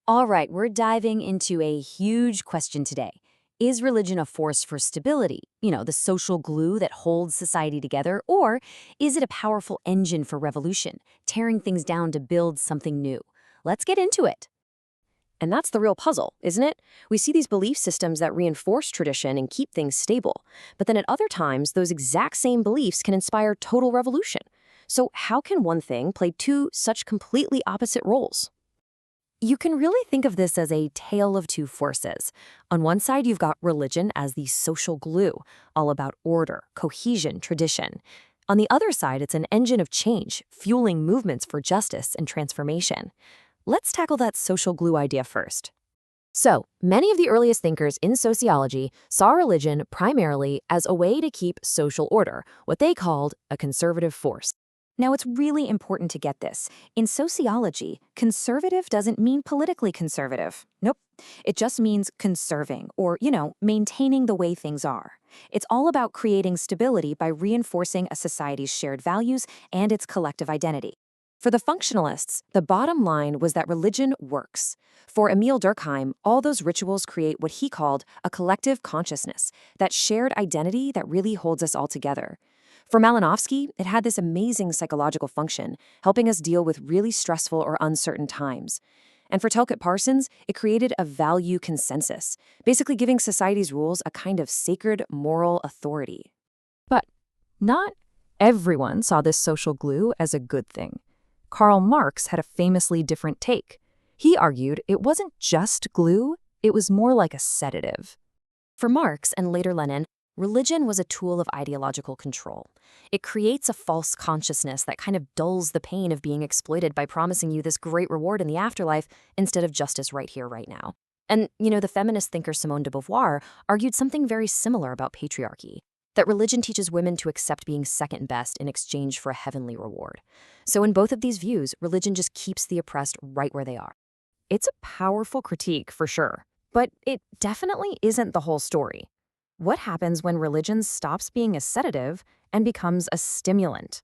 All right, we're diving into a huge question today. Is religion a force for stability, the social glue that holds society together, or is it a powerful engine for revolution, tearing things down to build something new? Let's get into it. And that's the real puzzle, isn't it? We see these belief systems that reinforce tradition and keep things stable. But then at other times, those exact same beliefs can inspire total revolution. So how can one thing play two such completely opposite roles? You can really think of this as a tale of two forces. On one side, you've got religion as the social glue, all about order, cohesion, tradition. On the other side, it's an engine of change, fueling movements for justice and transformation. Let's tackle that social glue idea first. So, many of the earliest thinkers in sociology saw religion primarily as a way to keep social order, what they called a conservative force. Now, it's really important to get this. In sociology, conservative doesn't mean politically conservative. Nope. It just means conserving or, maintaining the way things are. It's all about creating stability by reinforcing a society's shared values and its collective identity. For the functionalists, the bottom line was that religion works. For Emil Durkheim, all those rituals create what he called a collective consciousness, that shared identity that really holds us all together. For Malinowski, it had this amazing psychological function, helping us deal with really stressful or uncertain times. And for Talcott Parsons, it created a value consensus, basically giving society's rules a kind of sacred moral authority. But not everyone saw this social glue as a good thing. Karl Marx had a famously different take. He argued it wasn't just glue, it was more like a sedative. For Marx and later Lenin, religion was a tool of ideological control. It creates a false consciousness that kind of dulls the pain of being exploited by promising you this great reward in the afterlife instead of justice right here, right now. And, the feminist thinker Simone de Beauvoir argued something very similar about patriarchy, that religion teaches women to accept being second best in exchange for a heavenly reward. So in both of these views, religion just keeps the oppressed right where they are. It's a powerful critique, for sure, but it definitely isn't the whole story. What happens when religion stops being a sedative and becomes a stimulant?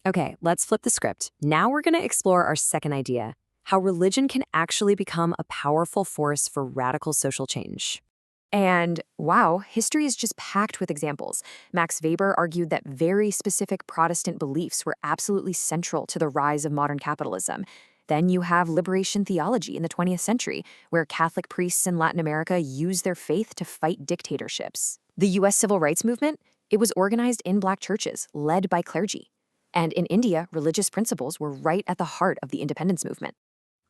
Okay, let's flip the script. Now we're going to explore our second idea, how religion can actually become a powerful force for radical social change. And wow, history is just packed with examples. Max Weber argued that very specific Protestant beliefs were absolutely central to the rise of modern capitalism. Then you have liberation theology in the 20th century, where Catholic priests in Latin America used their faith to fight dictatorships. The U.S. Civil Rights Movement, it was organized in Black churches, led by clergy. And in India, religious principles were right at the heart of the independence movement.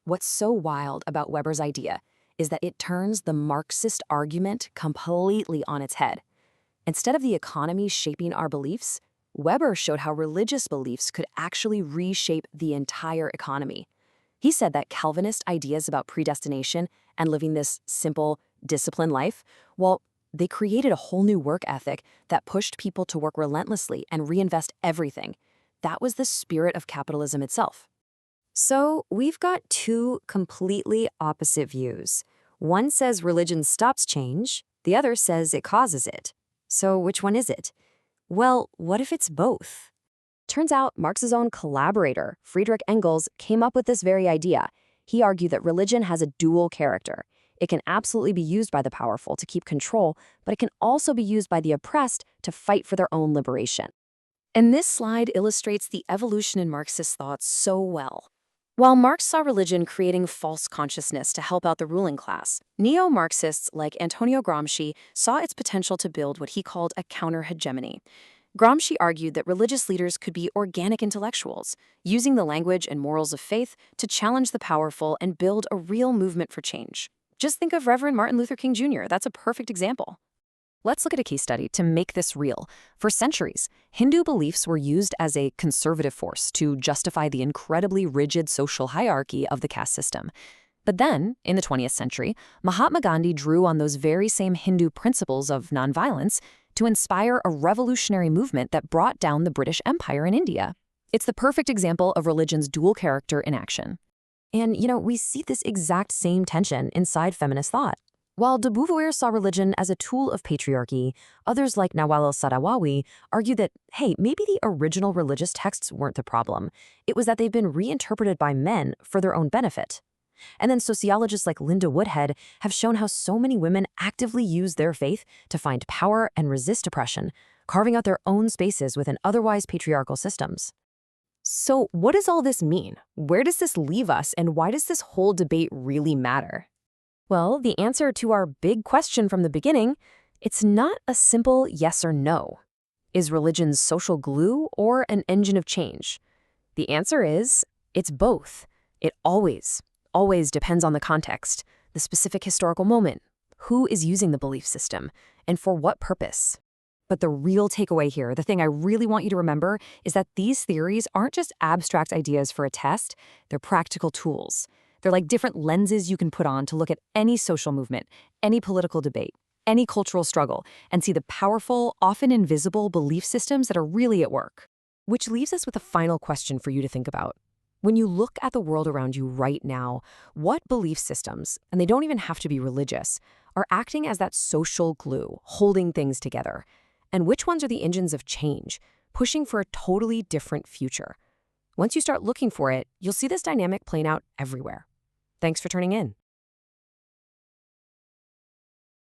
What's so wild about Weber's idea is that it turns the Marxist argument completely on its head. Instead of the economy shaping our beliefs, Weber showed how religious beliefs could actually reshape the entire economy. He said that Calvinist ideas about predestination and living this simple, disciplined life, well, they created a whole new work ethic that pushed people to work relentlessly and reinvest everything. That was the spirit of capitalism itself. So we've got two completely opposite views. One says religion stops change, the other says it causes it. So which one is it? Well, what if it's both? Turns out Marx's own collaborator, Friedrich Engels, came up with this very idea. He argued that religion has a dual character. It can absolutely be used by the powerful to keep control, but it can also be used by the oppressed to fight for their own liberation. And this slide illustrates the evolution in Marxist thought so well. While Marx saw religion creating false consciousness to help out the ruling class, neo-Marxists like Antonio Gramsci saw its potential to build what he called a counter-hegemony. Gramsci argued that religious leaders could be organic intellectuals, using the language and morals of faith to challenge the powerful and build a real movement for change. Just think of Reverend Martin Luther King Jr. That's a perfect example. Let's look at a case study to make this real. For centuries, Hindu beliefs were used as a conservative force to justify the incredibly rigid social hierarchy of the caste system. But then, in the 20th century, Mahatma Gandhi drew on those very same Hindu principles of nonviolence to inspire a revolutionary movement that brought down the British Empire in India. It's the perfect example of religion's dual character in action. And, we see this exact same tension inside feminist thought. While de Beauvoir saw religion as a tool of patriarchy, others like Nawal al-Saadawi argue that, hey, maybe the original religious texts weren't the problem. It was that they've been reinterpreted by men for their own benefit. And then sociologists like Linda Woodhead have shown how so many women actively use their faith to find power and resist oppression, carving out their own spaces within otherwise patriarchal systems. So, what does all this mean? Where does this leave us, and why does this whole debate really matter? Well, the answer to our big question from the beginning, it's not a simple yes or no. Is religion social glue or an engine of change? The answer is, it's both. It always depends on the context, the specific historical moment, who is using the belief system, and for what purpose. But the real takeaway here, the thing I really want you to remember, is that these theories aren't just abstract ideas for a test, they're practical tools. They're like different lenses you can put on to look at any social movement, any political debate, any cultural struggle, and see the powerful, often invisible belief systems that are really at work. Which leaves us with a final question for you to think about. When you look at the world around you right now, what belief systems, and they don't even have to be religious, are acting as that social glue, holding things together? And which ones are the engines of change, pushing for a totally different future? Once you start looking for it, you'll see this dynamic playing out everywhere. Thanks for tuning in.